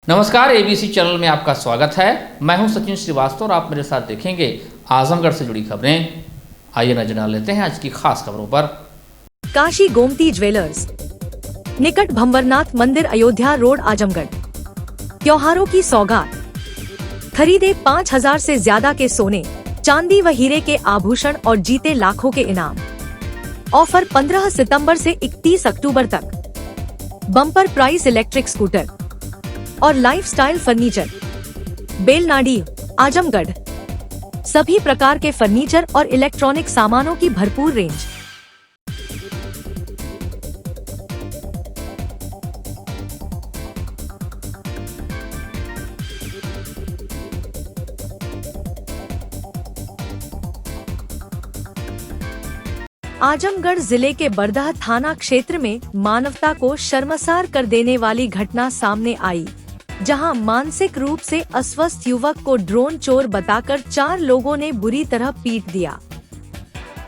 नमस्कार, ABC channel में आपका स्वागत है। मैं हूं सचिन श्रीवास्तव और आप मेरे साथ देखेंगे आजमगढ़ से जुड़ी खबरें। आइए नजर डाल लेते हैं आज की खास खबरों पर। काशी गोमती ज्वेलर्स निकट भंवरनाथ मंदिर, अयोध्या रोड, आजमगढ़। त्योहारों की सौगात, खरीदे 5000 से ज्यादा के सोने, चांदी व हीरे के आभूषण और जीते लाखों के इनाम। ऑफर 15 सितंबर से 31 अक्टूबर तक। बम्पर प्राइस इलेक्ट्रिक स्कूटर और लाइफस्टाइल फर्नीचर, बेलनाडी, आजमगढ़। सभी प्रकार के फर्नीचर और इलेक्ट्रॉनिक सामानों की भरपूर रेंज। आजमगढ़ जिले के बरदह थाना क्षेत्र में मानवता को शर्मसार कर देने वाली घटना सामने आई, जहां मानसिक रूप से अस्वस्थ युवक को ड्रोन चोर बताकर 4 लोगों ने बुरी तरह पीट दिया।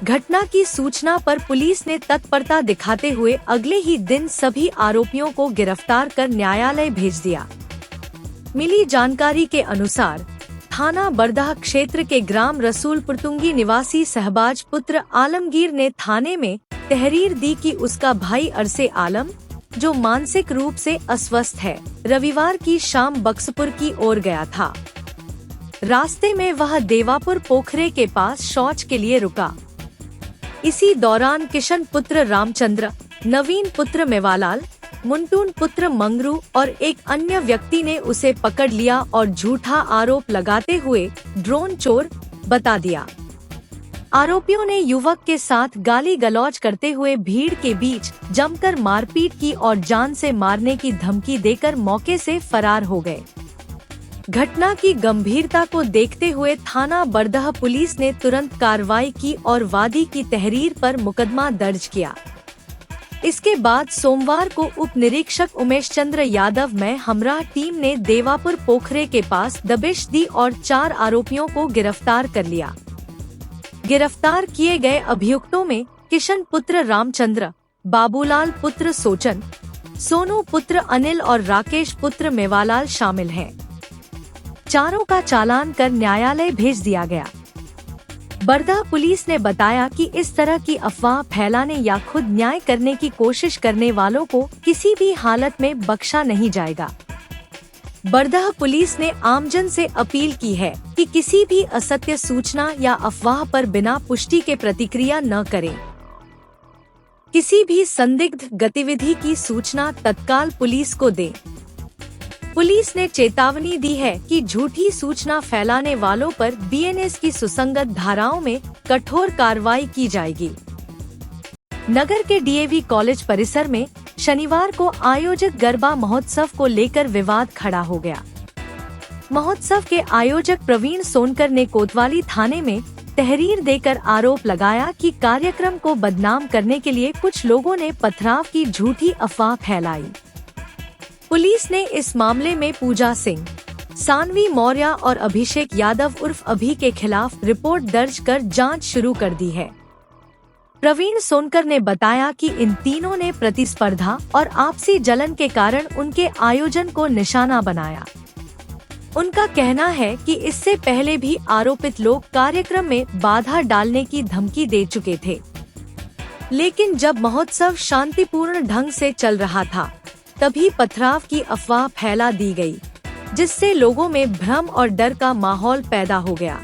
घटना की सूचना पर पुलिस ने तत्परता दिखाते हुए अगले ही दिन सभी आरोपियों को गिरफ्तार कर न्यायालय भेज दिया। मिली जानकारी के अनुसार थाना बरदह क्षेत्र के ग्राम रसूलपुरतुंगी निवासी सहबाज पुत्र आलमगीर ने थाने में तहरीर दी कि उसका भाई अरसे आलम, जो मानसिक रूप से अस्वस्थ है, रविवार की शाम बक्सपुर की ओर गया था। रास्ते में वह देवापुर पोखरे के पास शौच के लिए रुका। इसी दौरान किशन पुत्र रामचंद्र, नवीन पुत्र मेवालाल, मुंटून पुत्र मंगरू और एक अन्य व्यक्ति ने उसे पकड़ लिया और झूठा आरोप लगाते हुए ड्रोन चोर बता दिया। आरोपियों ने युवक के साथ गाली गलौज करते हुए भीड़ के बीच जमकर मारपीट की और जान से मारने की धमकी देकर मौके से फरार हो गए। घटना की गंभीरता को देखते हुए थाना बरदह पुलिस ने तुरंत कार्रवाई की और वादी की तहरीर पर मुकदमा दर्ज किया। इसके बाद सोमवार को उप निरीक्षक उमेश चंद्र यादव में हमराह टीम ने देवापुर पोखरे के पास दबिश दी और 4 आरोपियों को गिरफ्तार कर लिया। गिरफ्तार किए गए अभियुक्तों में किशन पुत्र रामचंद्र, बाबूलाल पुत्र सोचन, सोनू पुत्र अनिल और राकेश पुत्र मेवालाल शामिल हैं। चारों का चालान कर न्यायालय भेज दिया गया। बरदह पुलिस ने बताया कि इस तरह की अफवाह फैलाने या खुद न्याय करने की कोशिश करने वालों को किसी भी हालत में बख्शा नहीं जाएगा। बरदह पुलिस ने आमजन से अपील की है कि किसी भी असत्य सूचना या अफवाह पर बिना पुष्टि के प्रतिक्रिया न करें। किसी भी संदिग्ध गतिविधि की सूचना तत्काल पुलिस को दें। पुलिस ने चेतावनी दी है कि झूठी सूचना फैलाने वालों पर बीएनएस की सुसंगत धाराओं में कठोर कार्रवाई की जाएगी। नगर के डीएवी कॉलेज परिसर में शनिवार को आयोजित गरबा महोत्सव को लेकर विवाद खड़ा हो गया। महोत्सव के आयोजक प्रवीण सोनकर ने कोतवाली थाने में तहरीर देकर आरोप लगाया कि कार्यक्रम को बदनाम करने के लिए कुछ लोगों ने पथराव की झूठी अफवाह फैलाई। पुलिस ने इस मामले में पूजा सिंह, सानवी मौर्य और अभिषेक यादव उर्फ अभी के खिलाफ रिपोर्ट दर्ज कर जांच शुरू कर दी है। प्रवीण सोनकर ने बताया कि इन तीनों ने प्रतिस्पर्धा और आपसी जलन के कारण उनके आयोजन को निशाना बनाया। उनका कहना है कि इससे पहले भी आरोपित लोग कार्यक्रम में बाधा डालने की धमकी दे चुके थे, लेकिन जब महोत्सव शांतिपूर्ण ढंग से चल रहा था तभी पथराव की अफवाह फैला दी गई, जिससे लोगों में भ्रम और डर का माहौल पैदा हो गया।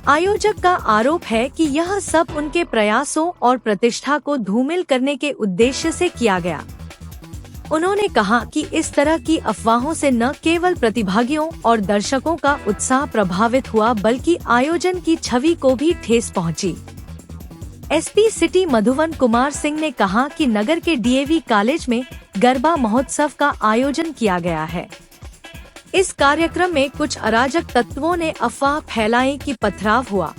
आयोजक का आरोप है कि यह सब उनके प्रयासों और प्रतिष्ठा को धूमिल करने के उद्देश्य से किया गया। उन्होंने कहा कि इस तरह की अफवाहों से न केवल प्रतिभागियों और दर्शकों का उत्साह प्रभावित हुआ बल्कि आयोजन की छवि को भी ठेस पहुंची। एसपी सिटी मधुवन कुमार सिंह ने कहा कि नगर के डीएवी कॉलेज में गरबा महोत्सव का आयोजन किया गया है। इस कार्यक्रम में कुछ अराजक तत्वों ने अफवाह फैलाई कि पथराव हुआ,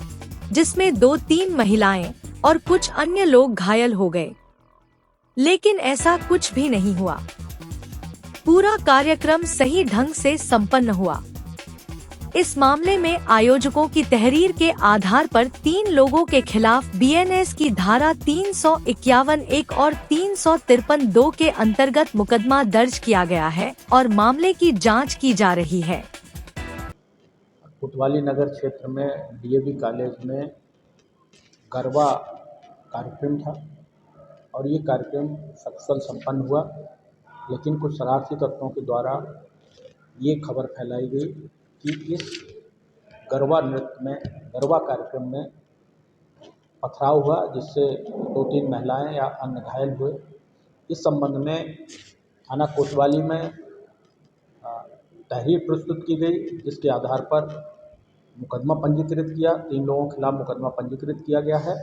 जिसमें 2-3 महिलाएं और कुछ अन्य लोग घायल हो गए, लेकिन ऐसा कुछ भी नहीं हुआ। पूरा कार्यक्रम सही ढंग से संपन्न हुआ। इस मामले में आयोजकों की तहरीर के आधार पर 3 लोगों के खिलाफ बीएनएस की धारा 351(1) और 353(2) के अंतर्गत मुकदमा दर्ज किया गया है और मामले की जांच की जा रही है। कोतवाली नगर क्षेत्र में डीएवी कॉलेज में गरबा कार्यक्रम था और ये कार्यक्रम सफल संपन्न हुआ, लेकिन कुछ शरारती तत्वों के द्वारा ये खबर फैलाई गई कि इस गरबा कार्यक्रम में पथराव हुआ, जिससे 2-3 महिलाएं या अन्य घायल हुए। इस संबंध में थाना कोतवाली में तहरीर प्रस्तुत की गई, जिसके आधार पर मुकदमा पंजीकृत किया। 3 लोगों के खिलाफ मुकदमा पंजीकृत किया गया है।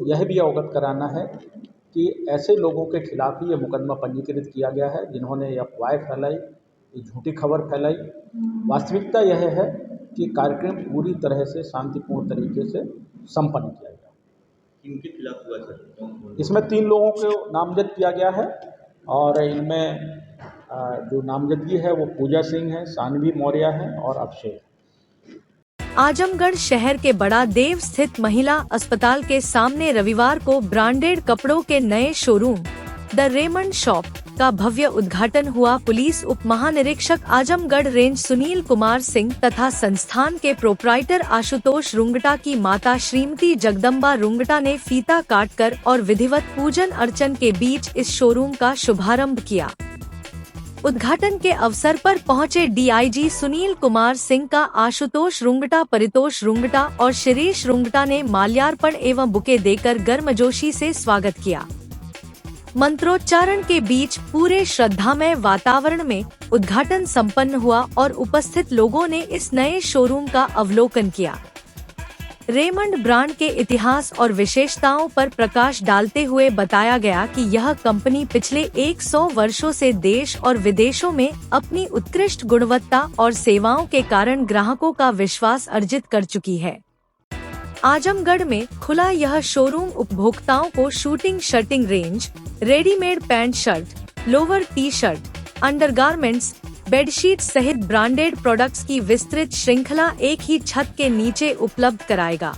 यह भी अवगत कराना है कि ऐसे लोगों के खिलाफ ही ये मुकदमा पंजीकृत किया गया है जिन्होंने ये अफवाहें फैलाई, ये झूठी खबर फैलाई। वास्तविकता यह है कि कार्यक्रम पूरी तरह से शांतिपूर्ण तरीके से संपन्न किया गया। इनके खिलाफ हुआ सर? इसमें 3 लोगों को नामजद किया गया है और इनमें जो नामजदगी है वो पूजा सिंह है, सानवी मौर्य है और अभिषेक। आजमगढ़ शहर के बड़ा देव स्थित महिला अस्पताल के सामने रविवार को ब्रांडेड कपड़ों के नए शोरूम द रेमंड शॉप का भव्य उद्घाटन हुआ। पुलिस उप महानिरीक्षक आजमगढ़ रेंज सुनील कुमार सिंह तथा संस्थान के प्रोप्राइटर आशुतोष रुंगटा की माता श्रीमती जगदम्बा रुंगटा ने फीता काटकर और विधिवत पूजन अर्चन के बीच इस शोरूम का शुभारंभ किया। उद्घाटन के अवसर पर पहुंचे डीआईजी सुनील कुमार सिंह का आशुतोष रुंगटा, परितोष रुंगटा और शिरीष रुंगटा ने माल्यार्पण एवं बुके देकर गर्मजोशी से स्वागत किया। मंत्रोच्चारण के बीच पूरे श्रद्धामय वातावरण में उद्घाटन संपन्न हुआ और उपस्थित लोगों ने इस नए शोरूम का अवलोकन किया। रेमंड ब्रांड के इतिहास और विशेषताओं पर प्रकाश डालते हुए बताया गया कि यह कंपनी पिछले 100 वर्षों से देश और विदेशों में अपनी उत्कृष्ट गुणवत्ता और सेवाओं के कारण ग्राहकों का विश्वास अर्जित कर चुकी है। आजमगढ़ में खुला यह शोरूम उपभोक्ताओं को shooting shirting range, readymade pant shirt, lower T shirt, undergarments, bedsheet सहित ब्रांडेड प्रोडक्ट्स की विस्तृत श्रृंखला एक ही छत के नीचे उपलब्ध कराएगा।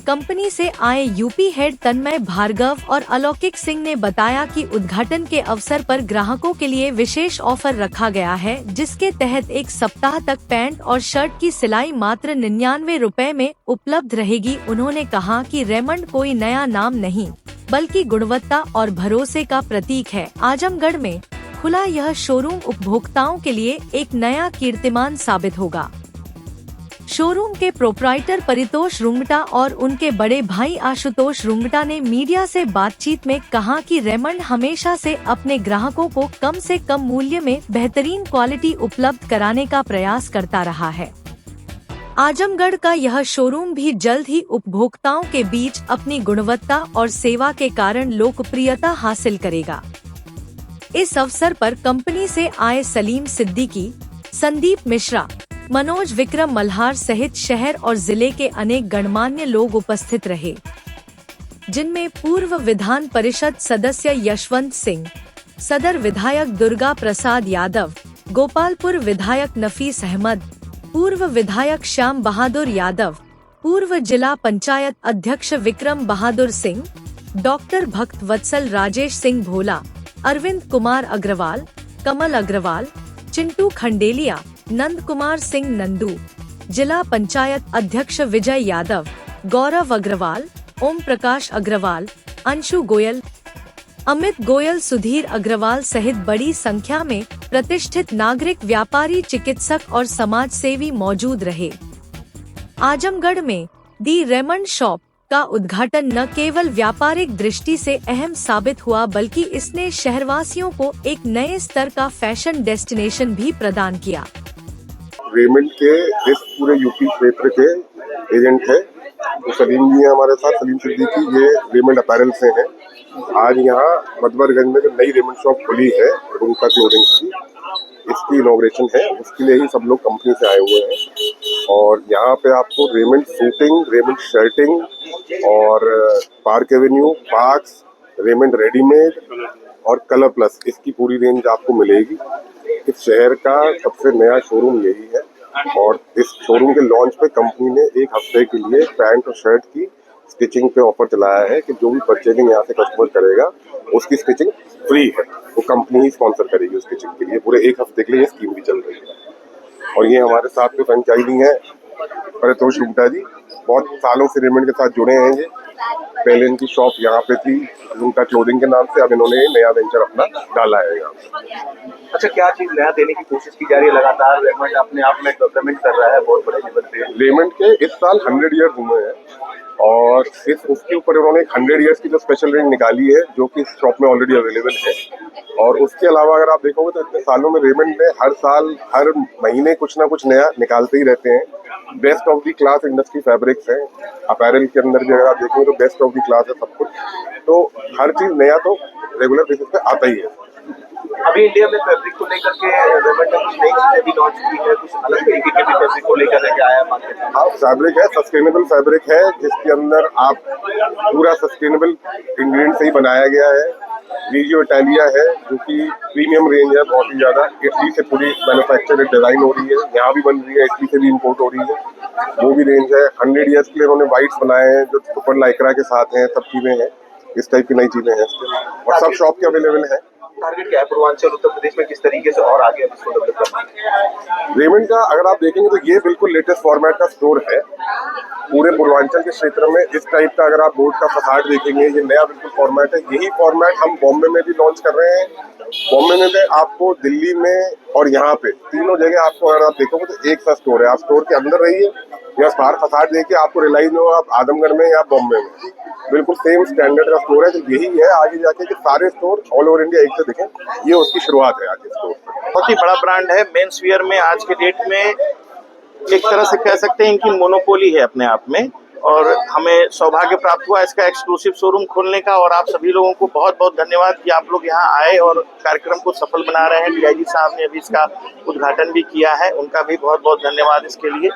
कंपनी से आए यूपी हेड तन्मय भार्गव और अलौकिक सिंह ने बताया कि उद्घाटन के अवसर पर ग्राहकों के लिए विशेष ऑफर रखा गया है, जिसके तहत 1 सप्ताह तक पैंट और शर्ट की सिलाई मात्र 99 रुपए में उपलब्ध रहेगी। उन्होंने कहा कि रेमंड कोई नया नाम नहीं बल्कि गुणवत्ता और भरोसे का प्रतीक है। आजमगढ़ में खुला यह शोरूम उपभोक्ताओं के लिए एक नया कीर्तिमान साबित होगा। शोरूम के प्रोप्राइटर परितोष रुंगटा और उनके बड़े भाई आशुतोष रुंगटा ने मीडिया से बातचीत में कहा कि रेमंड हमेशा से अपने ग्राहकों को कम से कम मूल्य में बेहतरीन क्वालिटी उपलब्ध कराने का प्रयास करता रहा है। आजमगढ़ का यह शोरूम भी जल्द ही उपभोक्ताओं के बीच अपनी गुणवत्ता और सेवा के कारण लोकप्रियता हासिल करेगा। इस अवसर पर कंपनी से आए सलीम सिद्दीकी, संदीप मिश्रा, मनोज विक्रम मल्हार सहित शहर और जिले के अनेक गणमान्य लोग उपस्थित रहे, जिनमें पूर्व विधान परिषद सदस्य यशवंत सिंह, सदर विधायक दुर्गा प्रसाद यादव, गोपालपुर विधायक नफीस अहमद, पूर्व विधायक श्याम बहादुर यादव, पूर्व जिला पंचायत अध्यक्ष विक्रम बहादुर सिंह, डॉक्टर भक्त वत्सल, राजेश सिंह भोला, अरविंद कुमार अग्रवाल, कमल अग्रवाल, चिंटू खंडेलिया, नंद कुमार सिंह नंदू, जिला पंचायत अध्यक्ष विजय यादव, गौरव अग्रवाल, ओम प्रकाश अग्रवाल, अंशु गोयल, अमित गोयल, सुधीर अग्रवाल सहित बड़ी संख्या में प्रतिष्ठित नागरिक, व्यापारी, चिकित्सक और समाज सेवी मौजूद रहे। आजमगढ़ में दी रेमंड शॉप का उद्घाटन न केवल व्यापारिक दृष्टि से अहम साबित हुआ, बल्कि इसने शहरवासियों को एक नए स्तर का फैशन डेस्टिनेशन भी प्रदान किया। रेमंड के इस पूरे यूपी क्षेत्र के एजेंट है, तो सलीम जी हमारे साथ, सलीम सिद्दीकी, ये रेमंड अपैरल से हैं। आज यहाँ मधवरगंज में जो नई रेमंड शॉप खुली है रुंगटा क्लोथिंग की, इसकी इनॉग्रेशन है, उसके लिए ही सब लोग कंपनी से आए हुए हैं। और यहाँ पे आपको रेमंड सूटिंग, रेमंड शर्टिंग और park Avenue, parks, Raymond readymade और कलर प्लस, इसकी पूरी रेंज आपको मिलेगी। इस शहर का सबसे नया शोरूम यही है और इस शोरूम के लॉन्च पे कंपनी ने एक हफ्ते के लिए पैंट और शर्ट की स्टिचिंग पे ऑफर चलाया है कि जो भी परचेजिंग यहाँ से कस्टमर करेगा उसकी स्टिचिंग फ्री है, वो कंपनी ही स्पॉन्सर करेगी उस स्टिचिंग के लिए। पूरे एक हफ्ते के लिए ये स्कीम भी चल रही है और ये हमारे साथ में फ्रेंचाइजी है परितोष गुप्ता जी, बहुत सालों से रेमंड के साथ जुड़े हैं। ये पहले इनकी शॉप यहाँ पे थी उनका क्लोथिंग के नाम से, अब इन्होंने नया वेंचर अपना डाला है यहाँ पे। अच्छा, क्या चीज नया देने की कोशिश की जा रही है? लगातार रेमंड अपने आप में डेवलपमेंट कर रहा है बहुत बड़े लेवल पे। रेमंड के इस साल 100 ईयर्स हुए हैं और उसके ऊपर उन्होंने 100 ईयर्स की जो स्पेशल रेंज निकाली है जो कि शॉप में ऑलरेडी अवेलेबल है। और उसके अलावा अगर आप देखोगे तो इतने सालों में रेमंड ने हर साल हर महीने कुछ ना कुछ नया निकालते ही रहते हैं। Best of the class industry fabrics हैं, अपैरल के अंदर भी अगर आप देखोगे तो बेस्ट ऑफ दी क्लास है सब कुछ, तो हर चीज नया तो रेगुलर बेसिस पे आता ही है। अभी इंडिया में फैब्रिक को लेकर के रेमंड ने कुछ नई चीजें भी लॉन्च की है, कुछ अलग तरीके के भी फैब्रिक को लेकर के आया मार्केट में। हाँ, फैब्रिक है, सस्टेनेबल फैब्रिक है जिसके अंदर आप पूरा सस्टेनेबल इंग्रेडिएंट से ही बनाया गया है। रीजियो इटालिया है जो कि प्रीमियम रेंज है, बहुत ही ज्यादा। इटली से पूरी मैन्युफैक्चर डिजाइन हो रही है, यहाँ भी बन रही है, इटली से भी इम्पोर्ट हो रही है, वो भी रेंज है। 100 ईयर्स के लिए उन्होंने वाइट्स बनाए हैं जो सुपर लाइक्रा के साथ हैं, सब चीजें हैं, इस टाइप की नई चीजें हैं और सब शॉप के अवेलेबल है। टारगेट क्या है पूर्वांचल उत्तर प्रदेश में, किस तरीके से और आगे इसको डेवलप करना है? रेमंड का अगर आप देखेंगे तो ये बिल्कुल लेटेस्ट फॉर्मेट का स्टोर है पूरे पूर्वांचल के क्षेत्र में। इस टाइप का अगर आप बोर्ड का फसाड देखेंगे, ये नया बिल्कुल फॉर्मेट है। यही फॉर्मेट हम बॉम्बे में भी लॉन्च कर रहे हैं। बॉम्बे में भी आपको, दिल्ली में और यहाँ पे तीनों जगह आपको अगर आप देखोगे तो एक सा स्टोर है। आप स्टोर के अंदर रहिए या बाहर फसाड देखिए, आपको रियलाइज हो आप आजमगढ़ में या बॉम्बे में, बिल्कुल सेम स्टैंडर्ड का स्टोर है। तो यही है आगे जाके कि सारे स्टोर ऑल ओवर इंडिया एक से दिखें, ये उसकी शुरुआत है आज के स्टोर से। बहुत ही बड़ा ब्रांड है मेंस वियर में आज के डेट में, एक तरह से कह सकते हैं इनकी मोनोपोली है अपने आप में और हमें सौभाग्य प्राप्त हुआ इसका एक्सक्लूसिव शोरूम खोलने का। और आप सभी लोगों को बहुत बहुत धन्यवाद कि आप लोग यहाँ आए और कार्यक्रम को सफल बना रहे हैं। डीआईजी साहब ने अभी इसका उद्घाटन भी किया है, उनका भी बहुत बहुत धन्यवाद इसके लिए।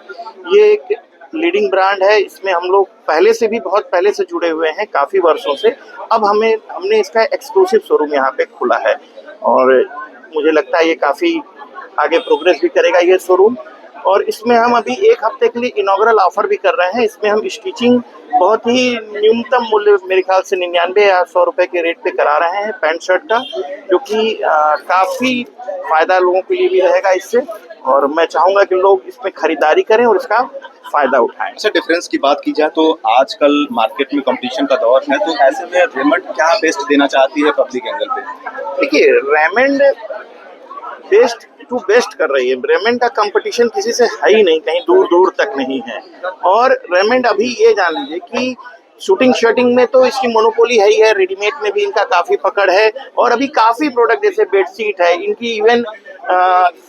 ये एक लीडिंग ब्रांड है, इसमें हम लोग पहले से भी बहुत पहले से जुड़े हुए हैं, काफ़ी वर्षों से। अब हमने इसका एक्सक्लूसिव शोरूम यहाँ पे खोला है और मुझे लगता है ये काफ़ी आगे प्रोग्रेस भी करेगा ये शोरूम। और इसमें हम अभी एक हफ्ते के लिए इनॉग्रल ऑफर भी कर रहे हैं। इसमें हम स्टिचिंग बहुत ही न्यूनतम मूल्य, मेरे ख्याल से 99 या 100 रुपए के रेट पे करा रहे हैं पैंट शर्ट का, जो कि काफ़ी फ़ायदा लोगों के लिए भी रहेगा इससे। और मैं चाहूँगा कि लोग इसमें खरीदारी करें और इसका फायदा उठाएं। अच्छा, डिफरेंस की बात की जाए तो आजकल मार्केट में कंपटीशन का दौर है, तो ऐसे में रेमंड क्या बेस्ट देना चाहती है पब्लिक एंगल पे? देखिए, रेमंड बेस्ट टू बेस्ट कर रही है। रेमंड का कंपटीशन किसी से है ही नहीं, कहीं दूर दूर तक नहीं है। और रेमंड अभी ये जान लीजिए कि शूटिंग शर्टिंग में तो इसकी मोनोपोली है ही है, रेडीमेड में भी इनका काफ़ी पकड़ है। और अभी काफ़ी प्रोडक्ट जैसे बेडशीट है इनकी, इवन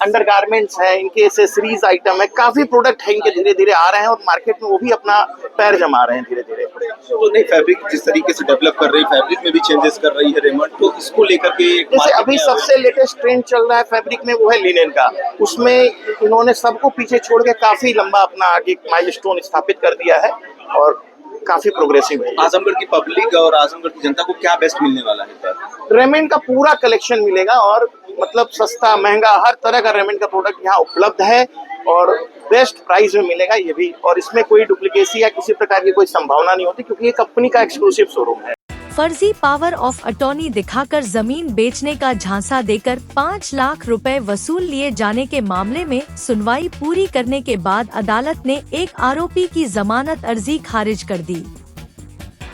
अंडरगारमेंट्स है इनके, एसेसरीज आइटम है, काफ़ी प्रोडक्ट है इनके, धीरे धीरे आ रहे हैं और मार्केट में वो भी अपना पैर जमा रहे हैं धीरे धीरे। तो नहीं, फैब्रिक जिस तरीके से डेवलप कर रही है, फैब्रिक में भी चेंजेस कर रही है रेमंड, तो इसको लेकर के जैसे अभी सबसे लेटेस्ट ट्रेंड चल रहा है फैब्रिक में, वो है लिनेन का। उसमें इन्होंने सबको पीछे छोड़ के काफ़ी लंबा अपना आगे माइलस्टोन स्थापित कर दिया है और काफी प्रोग्रेसिव है। आजमगढ़ की पब्लिक और आजमगढ़ की जनता को क्या बेस्ट मिलने वाला है? रेमंड का पूरा कलेक्शन मिलेगा और मतलब सस्ता महंगा हर तरह का रेमंड का प्रोडक्ट यहाँ उपलब्ध है और बेस्ट प्राइस में मिलेगा ये भी। और इसमें कोई डुप्लीकेसी या किसी प्रकार की कोई संभावना नहीं होती क्योंकि ये कंपनी का एक्सक्लूसिव शोरूम है। फर्जी पावर ऑफ अटॉर्नी दिखाकर जमीन बेचने का झांसा देकर 5 लाख रुपए वसूल लिए जाने के मामले में सुनवाई पूरी करने के बाद अदालत ने एक आरोपी की जमानत अर्जी खारिज कर दी।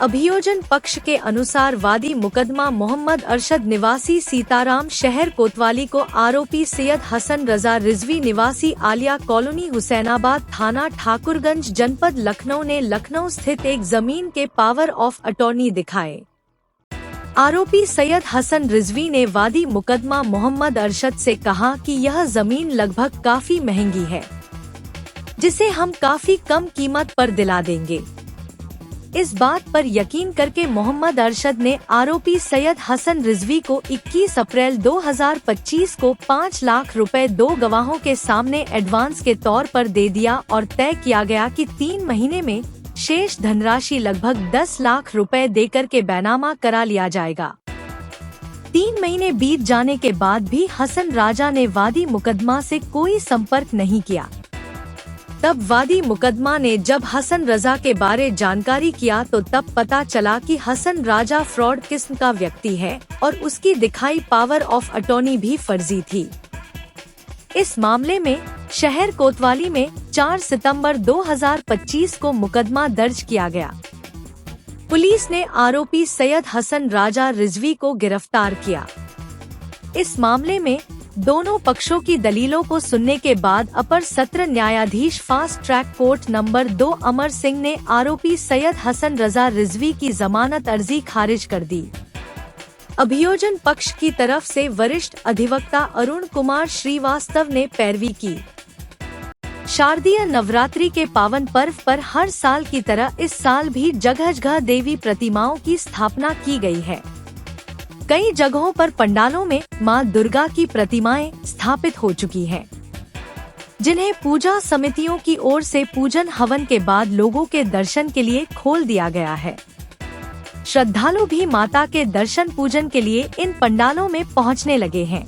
अभियोजन पक्ष के अनुसार वादी मुकदमा मोहम्मद अरशद निवासी सीताराम शहर कोतवाली को आरोपी सैयद हसन रजा रिजवी निवासी आलिया कॉलोनी हुसैनाबाद थाना ठाकुरगंज जनपद लखनऊ ने लखनऊ स्थित एक जमीन के पावर ऑफ अटॉर्नी दिखाए। आरोपी सैयद हसन रिजवी ने वादी मुकदमा मोहम्मद अरशद से कहा कि यह जमीन लगभग काफी महंगी है, जिसे हम काफी कम कीमत पर दिला देंगे। इस बात पर यकीन करके मोहम्मद अरशद ने आरोपी सैयद हसन रिजवी को 21 अप्रैल 2025 को 5 लाख रुपए 2 गवाहों के सामने एडवांस के तौर पर दे दिया और तय किया गया कि 3 महीने में शेष धनराशि लगभग 10 लाख रुपए देकर के बैनामा करा लिया जाएगा। 3 महीने बीत जाने के बाद भी हसन राजा ने वादी मुकदमा से कोई संपर्क नहीं किया। तब वादी मुकदमा ने जब हसन रजा के बारे जानकारी किया तो तब पता चला कि हसन राजा फ्रॉड किस्म का व्यक्ति है और उसकी दिखाई पावर ऑफ अटॉर्नी भी फर्जी थी। इस मामले में शहर कोतवाली में 4 सितंबर 2025 को मुकदमा दर्ज किया गया। पुलिस ने आरोपी सैयद हसन राजा रिजवी को गिरफ्तार किया। इस मामले में दोनों पक्षों की दलीलों को सुनने के बाद अपर सत्र न्यायाधीश fast track court number 2 Amar Singh ने आरोपी सैयद हसन रजा रिजवी की जमानत अर्जी खारिज कर दी। अभियोजन पक्ष की तरफ से वरिष्ठ अधिवक्ता अरुण कुमार श्रीवास्तव ने पैरवी की। शारदीय नवरात्रि के पावन पर्व पर हर साल की तरह इस साल भी जगह जगह देवी प्रतिमाओं की स्थापना की गई है। कई जगहों पर पंडालों में मां दुर्गा की प्रतिमाएं स्थापित हो चुकी हैं, जिन्हें पूजा समितियों की ओर से पूजन हवन के बाद लोगों के दर्शन के लिए खोल दिया गया है। श्रद्धालु भी माता के दर्शन पूजन के लिए इन पंडालों में पहुंचने लगे हैं।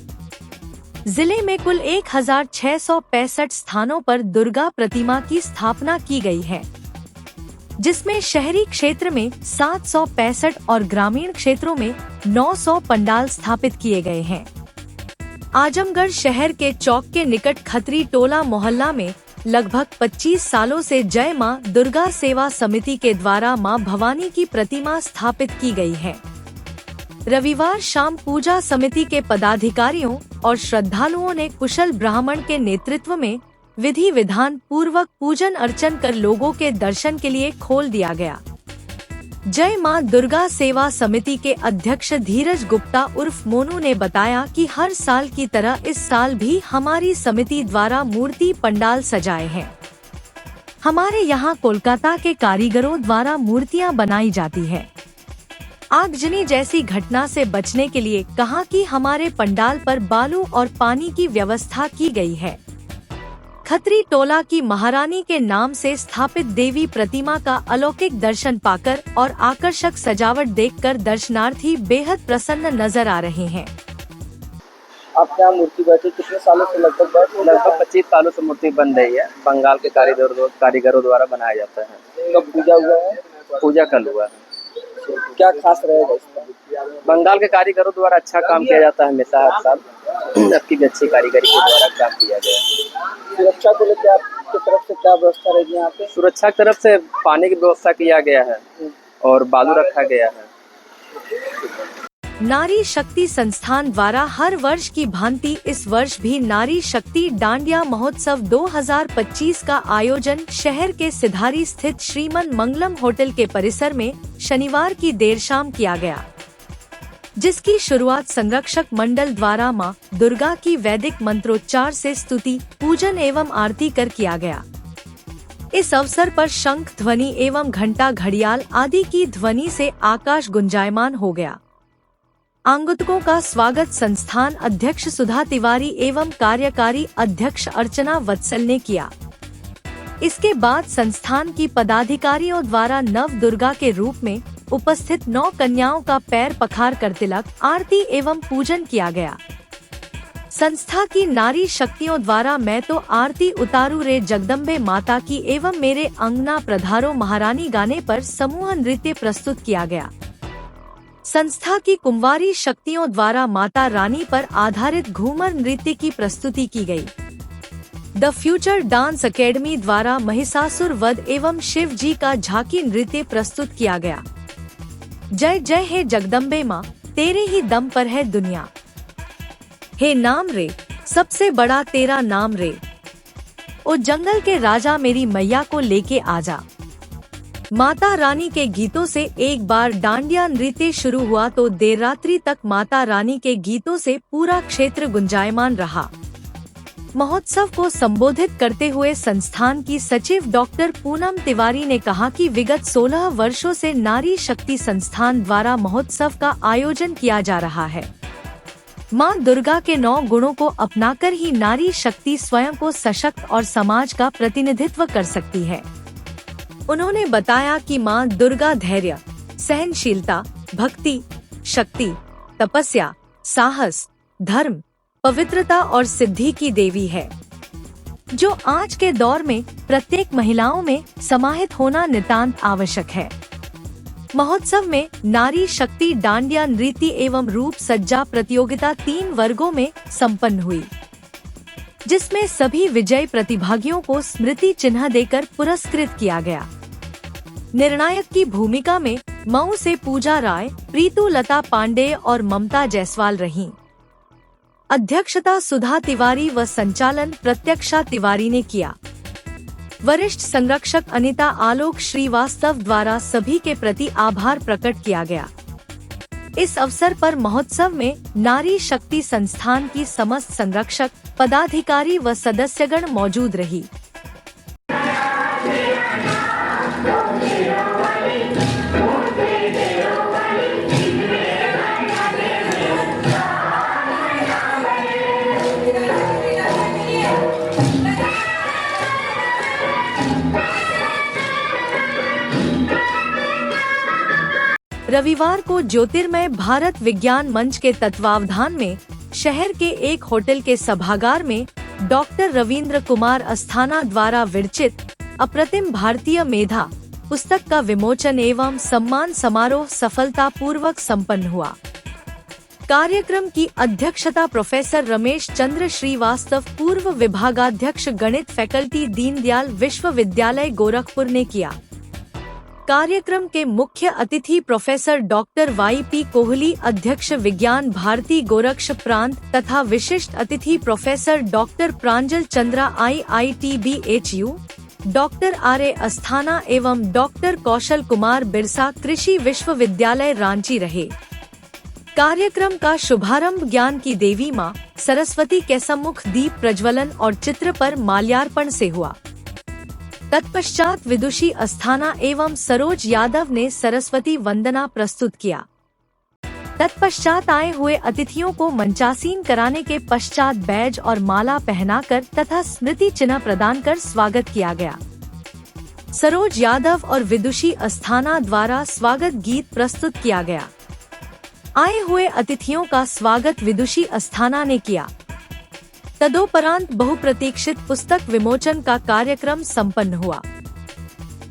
जिले में कुल 1665 स्थानों पर दुर्गा प्रतिमा की स्थापना की गई है, जिसमें शहरी क्षेत्र में 765 और ग्रामीण क्षेत्रों में 900 पंडाल स्थापित किए गए हैं। आजमगढ़ शहर के चौक के निकट खत्री टोला मोहल्ला में लगभग 25 सालों से जय मां दुर्गा सेवा समिति के द्वारा मां भवानी की प्रतिमा स्थापित की गई है। रविवार शाम पूजा समिति के पदाधिकारियों और श्रद्धालुओं ने कुशल ब्राह्मण के नेतृत्व में विधि विधान पूर्वक पूजन अर्चन कर लोगों के दर्शन के लिए खोल दिया गया। जय मां दुर्गा सेवा समिति के अध्यक्ष धीरज गुप्ता उर्फ मोनू ने बताया कि हर साल की तरह इस साल भी हमारी समिति द्वारा मूर्ति पंडाल सजाए हैं। हमारे यहाँ कोलकाता के कारीगरों द्वारा मूर्तियाँ बनाई जाती है। आगजनी जैसी घटना से बचने के लिए कहा कि हमारे पंडाल पर बालू और पानी की व्यवस्था की गई है। खत्री टोला की महारानी के नाम से स्थापित देवी प्रतिमा का अलौकिक दर्शन पाकर और आकर्षक सजावट देखकर दर्शनार्थी बेहद प्रसन्न नजर आ रहे हैं। आपके यहाँ मूर्ति बैठी कितने सालों से? लगभग 25 सालों से मूर्ति बन रही है। बंगाल के कारीगरों द्वारा बनाया जाता है। कब पूजा हुआ है? पूजा कल हुआ है। क्या खास रहेगा इसका? बंगाल के कारीगरों द्वारा अच्छा काम किया जाता है हमेशा, हर साल सबकी भी अच्छी कारीगरी के द्वारा काम किया गया। सुरक्षा को लेकर आपकी तरफ से क्या व्यवस्था रहेगी यहाँ पे? सुरक्षा की तरफ से पानी की व्यवस्था किया गया है और बालू रखा गया है। नारी शक्ति संस्थान द्वारा हर वर्ष की भांति इस वर्ष भी नारी शक्ति डांडिया महोत्सव 2025 का आयोजन शहर के सिधारी स्थित श्रीमन मंगलम होटल के परिसर में शनिवार की देर शाम किया गया, जिसकी शुरुआत संरक्षक मंडल द्वारा मां दुर्गा की वैदिक मंत्रोच्चार से स्तुति, पूजन एवं आरती कर किया गया। इस अवसर पर शंख ध्वनि एवं घंटा घड़ियाल आदि की ध्वनि से आकाश गुंजायमान हो गया। आगंतुकों का स्वागत संस्थान अध्यक्ष सुधा तिवारी एवं कार्यकारी अध्यक्ष अर्चना वत्सल ने किया। इसके बाद संस्थान की पदाधिकारियों द्वारा नव दुर्गा के रूप में उपस्थित 9 कन्याओं का पैर पखार कर तिलक, आरती एवं पूजन किया गया। संस्था की नारी शक्तियों द्वारा मैं तो आरती उतारू रे जगदम्बे माता की एवं मेरे अंगना प्रधारो महारानी गाने पर समूह नृत्य प्रस्तुत किया गया। संस्था की कुंवारी शक्तियों द्वारा माता रानी पर आधारित घूमर नृत्य की प्रस्तुति की गई। द फ्यूचर डांस एकेडमी द्वारा महिषासुर वध एवं शिव जी का झांकी नृत्य प्रस्तुत किया गया। जय जय हे जगदम्बे माँ, तेरे ही दम पर है दुनिया। हे नाम रे, सबसे बड़ा तेरा नाम रे। ओ जंगल के राजा मेरी मैया को लेके आजा। माता रानी के गीतों से एक बार डांडिया नृत्य शुरू हुआ तो देर रात्रि तक माता रानी के गीतों से पूरा क्षेत्र गुंजायमान रहा। महोत्सव को संबोधित करते हुए संस्थान की सचिव डॉक्टर पूनम तिवारी ने कहा कि विगत 16 वर्षों से नारी शक्ति संस्थान द्वारा महोत्सव का आयोजन किया जा रहा है। मां दुर्गा के 9 गुणों को अपनाकर ही नारी शक्ति स्वयं को सशक्त और समाज का प्रतिनिधित्व कर सकती है। उन्होंने बताया कि मां दुर्गा धैर्य, सहनशीलता, भक्ति, शक्ति, तपस्या, साहस, धर्म, पवित्रता और सिद्धि की देवी है, जो आज के दौर में प्रत्येक महिलाओं में समाहित होना नितांत आवश्यक है। महोत्सव में नारी शक्ति डांडिया नृत्य एवं रूप सज्जा प्रतियोगिता 3 वर्गों में संपन्न हुई, जिसमें सभी विजयी प्रतिभागियों को स्मृति चिन्ह देकर पुरस्कृत किया गया। निर्णायक की भूमिका में मऊ से पूजा राय, प्रीतु लता पांडे और ममता जायसवाल रहीं। अध्यक्षता सुधा तिवारी व संचालन प्रत्यक्षा तिवारी ने किया। वरिष्ठ संरक्षक अनिता आलोक श्रीवास्तव द्वारा सभी के प्रति आभार प्रकट किया गया। इस अवसर पर महोत्सव में नारी शक्ति संस्थान की समस्त संरक्षक, पदाधिकारी व सदस्यगण मौजूद रही। रविवार को ज्योतिर्मय भारत विज्ञान मंच के तत्वावधान में शहर के एक होटल के सभागार में डॉक्टर रविंद्र कुमार अस्थाना द्वारा विरचित अप्रतिम भारतीय मेधा पुस्तक का विमोचन एवं सम्मान समारोह सफलतापूर्वक संपन्न हुआ। कार्यक्रम की अध्यक्षता प्रोफेसर रमेश चंद्र श्रीवास्तव, पूर्व विभागाध्यक्ष गणित फैकल्टी दीनदयाल विश्वविद्यालय गोरखपुर ने किया। कार्यक्रम के मुख्य अतिथि प्रोफेसर डॉक्टर वाई.पी. कोहली, अध्यक्ष विज्ञान भारती गोरक्ष प्रांत तथा विशिष्ट अतिथि professor doctor Pranjal Chandra IITBHU, doctor R A. Asthana एवं डॉक्टर कौशल कुमार बिरसा, कृषि विश्वविद्यालय रांची रहे। कार्यक्रम का शुभारंभ ज्ञान की देवी मां सरस्वती के सम्मुख दीप प्रज्वलन और चित्र पर माल्यार्पण से हुआ। तत्पश्चात विदुषी अस्थाना एवं सरोज यादव ने सरस्वती वंदना प्रस्तुत किया। तत्पश्चात आए हुए अतिथियों को मंचासीन कराने के पश्चात बैज और माला पहनाकर तथा स्मृति चिन्ह प्रदान कर स्वागत किया गया। सरोज यादव और विदुषी अस्थाना द्वारा स्वागत गीत प्रस्तुत किया गया। आए हुए अतिथियों का स्वागत विदुषी अस्थाना ने किया। तदोपरांत बहुप्रतीक्षित पुस्तक विमोचन का कार्यक्रम संपन्न हुआ।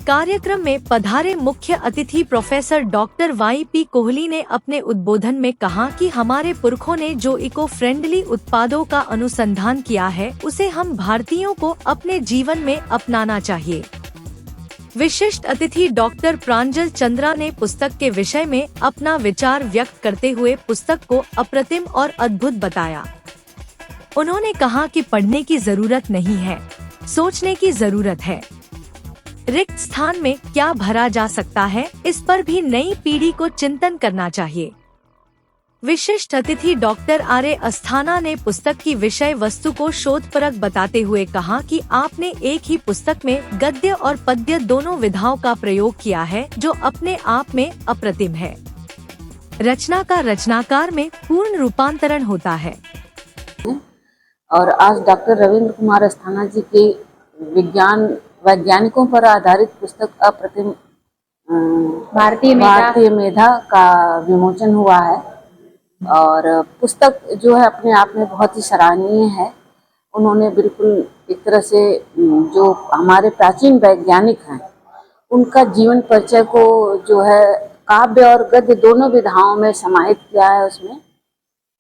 कार्यक्रम में पधारे मुख्य अतिथि प्रोफेसर डॉक्टर वाई.पी. कोहली ने अपने उद्बोधन में कहा कि हमारे पुरखों ने जो इको फ्रेंडली उत्पादों का अनुसंधान किया है, उसे हम भारतीयों को अपने जीवन में अपनाना चाहिए। विशिष्ट अतिथि डॉक्टर प्रांजल चंद्रा ने पुस्तक के विषय में अपना विचार व्यक्त करते हुए पुस्तक को अप्रतिम और अद्भुत बताया। उन्होंने कहा कि पढ़ने की जरूरत नहीं है, सोचने की जरूरत है। रिक्त स्थान में क्या भरा जा सकता है, इस पर भी नई पीढ़ी को चिंतन करना चाहिए। विशिष्ट अतिथि डॉक्टर आर.ए. अस्थाना ने पुस्तक की विषय वस्तु को शोधपरक बताते हुए कहा कि आपने एक ही पुस्तक में गद्य और पद्य दोनों विधाओं का प्रयोग किया है, जो अपने आप में अप्रतिम है। रचना का रचनाकार में पूर्ण रूपांतरण होता है। और आज डॉक्टर रविंद्र कुमार अस्थाना जी के वैज्ञानिकों पर आधारित पुस्तक अप्रतिम भारतीय मेधा का विमोचन हुआ है। और पुस्तक जो है अपने आप में बहुत ही सराहनीय है। उन्होंने बिल्कुल एक तरह से जो हमारे प्राचीन वैज्ञानिक हैं उनका जीवन परिचय को जो है काव्य और गद्य दोनों विधाओं में समाहित किया है, उसमें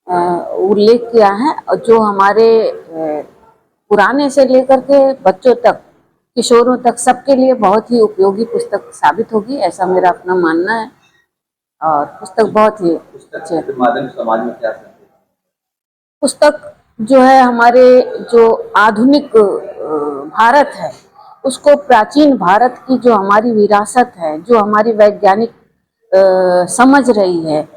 उल्लेख किया है। और जो हमारे पुराने से लेकर के बच्चों तक, किशोरों तक, सबके लिए बहुत ही उपयोगी पुस्तक साबित होगी, ऐसा मेरा अपना मानना है। और पुस्तक बहुत ही अच्छे समाज में क्या पुस्तक जो है हमारे जो आधुनिक भारत है उसको प्राचीन भारत की जो हमारी विरासत है, जो हमारी वैज्ञानिक समझ रही है,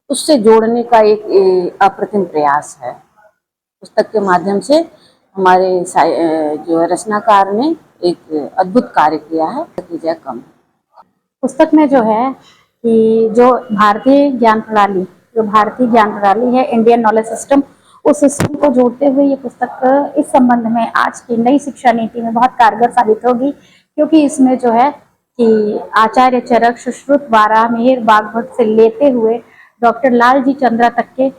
उससे जोड़ने का एक अप्रतिम प्रयास है। पुस्तक के माध्यम से हमारे जो है रचनाकार ने एक अद्भुत कार्य किया है। जय कम पुस्तक में जो है कि जो भारतीय ज्ञान प्रणाली है, इंडियन नॉलेज सिस्टम, उस सिस्टम को जोड़ते हुए ये पुस्तक इस संबंध में आज की नई शिक्षा नीति में बहुत कारगर साबित होगी, क्योंकि इसमें जो है कि आचार्य चरक, सुश्रुत, वारा, मिहिर, बागभट से लेते हुए डॉक्टर लालजी चंद्रा तक के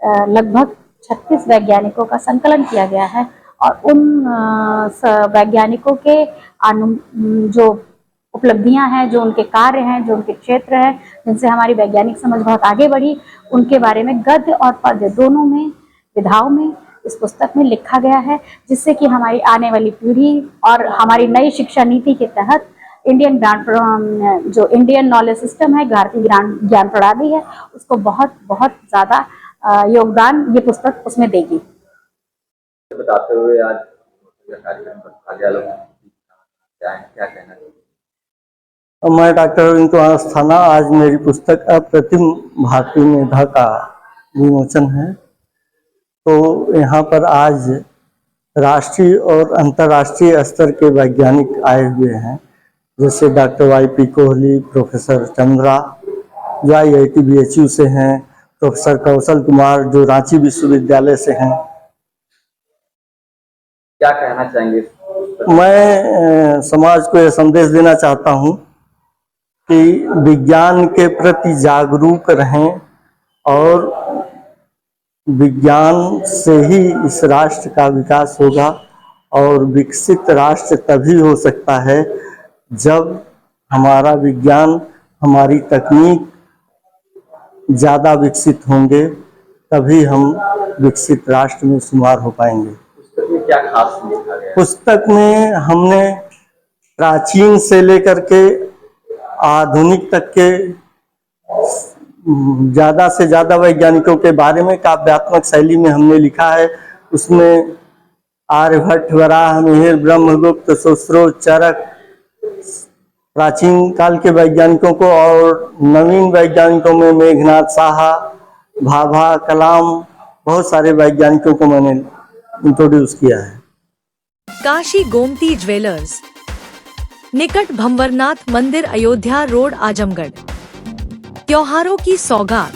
लगभग 36 वैज्ञानिकों का संकलन किया गया है और उन वैज्ञानिकों के जो उपलब्धियां हैं, जो उनके कार्य हैं, जो उनके क्षेत्र हैं, जिनसे हमारी वैज्ञानिक समझ बहुत आगे बढ़ी, उनके बारे में गद्य और पद्य दोनों में, विधाओं में इस पुस्तक में लिखा गया है, जिससे कि हमारी आने वाली पीढ़ी और हमारी नई शिक्षा नीति के तहत जो इंडियन नॉलेज सिस्टम है, भारतीय ज्ञान प्रणाली है, उसको बहुत बहुत ज्यादा योगदान ये पुस्तक उसमें देगी। बताते हुए आज कार्यक्रम क्या कहना चाहिए? मैं डॉक्टर रविंद्र अस्थाना। आज मेरी पुस्तक अप्रतिम भारतीय मेधा का विमोचन है। तो यहाँ पर आज राष्ट्रीय और अंतर्राष्ट्रीय स्तर के वैज्ञानिक आए हुए हैं, जैसे doctor YP Kohli, professor Chandra जो IIT BHU से हैं, प्रोफेसर कौशल कुमार जो रांची विश्वविद्यालय से हैं। क्या कहना चाहेंगे? मैं समाज को यह संदेश देना चाहता हूँ कि विज्ञान के प्रति जागरूक रहें और विज्ञान से ही इस राष्ट्र का विकास होगा और विकसित राष्ट्र तभी हो सकता है जब हमारा विज्ञान, हमारी तकनीक ज़्यादा विकसित होंगे, तभी हम विकसित राष्ट्र में शुमार हो पाएंगे। पुस्तक में क्या खास लिखा गया? पुस्तक में हमने प्राचीन से लेकर के आधुनिक तक के ज़्यादा से ज़्यादा वैज्ञानिकों के बारे में काव्यात्मक शैली में हमने लिखा है। उसमें आर्यभट्ट, वराह मिहिर, ब्रह्मगुप्त, सुश्रुत, चरक, प्राचीन काल के वैज्ञानिकों को और नवीन वैज्ञानिकों में मेघनाथ साहा, भाभा, कलाम, बहुत सारे वैज्ञानिकों को मैंने इंट्रोड्यूस किया है। काशी गोमती ज्वेलर्स, निकट भंवरनाथ मंदिर, अयोध्या रोड, आजमगढ़। त्योहारों की सौगात,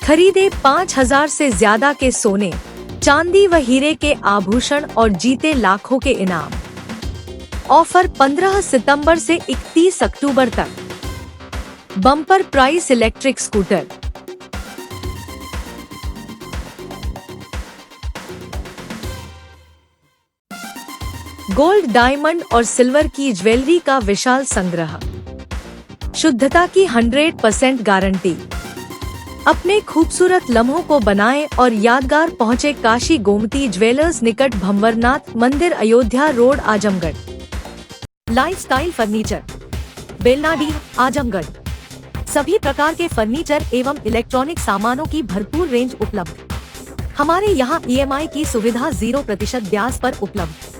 खरीदे 5000 से ज्यादा के सोने, चांदी व हीरे के आभूषण और जीते लाखों के इनाम। ऑफर 15 सितंबर से 31 अक्टूबर तक। Bumper price electric scooter. Gold, diamond और सिल्वर की ज्वेलरी का विशाल संग्रह, शुद्धता की 100% गारंटी। अपने खूबसूरत लम्हों को बनाएं और यादगार पहुंचे काशी गोमती ज्वेलर्स, निकट भंवरनाथ मंदिर, Ayodhya road, Azamgarh. Lifestyle furniture, Belnadi, Azamgarh. सभी प्रकार के फर्नीचर एवं इलेक्ट्रॉनिक सामानों की भरपूर रेंज उपलब्ध। हमारे यहाँ EMI की सुविधा 0% ब्याज पर उपलब्ध।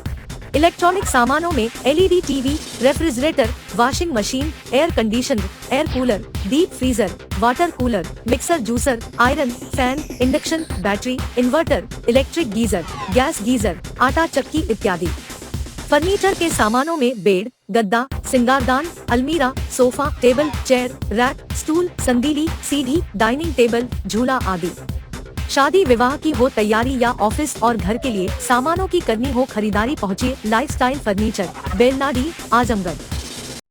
इलेक्ट्रॉनिक सामानों में LED TV, refrigerator, washing machine, air conditioner, air cooler, deep freezer, water cooler, mixer, juicer, iron, fan, induction, battery, inverter, electric geyser, gas geyser, आटा चक्की इत्यादि। फर्नीचर के सामानों में बेड, गद्दा, सिंगारदान, अलमीरा, sofa, table, chair, rack, stool, संदीली, सीढ़ी, डाइनिंग टेबल, झूला आदि। शादी विवाह की हो तैयारी या ऑफिस और घर के लिए सामानों की करनी हो खरीदारी, पहुँचिए लाइफस्टाइल फर्नीचर, बेलनाडी, आजमगढ़।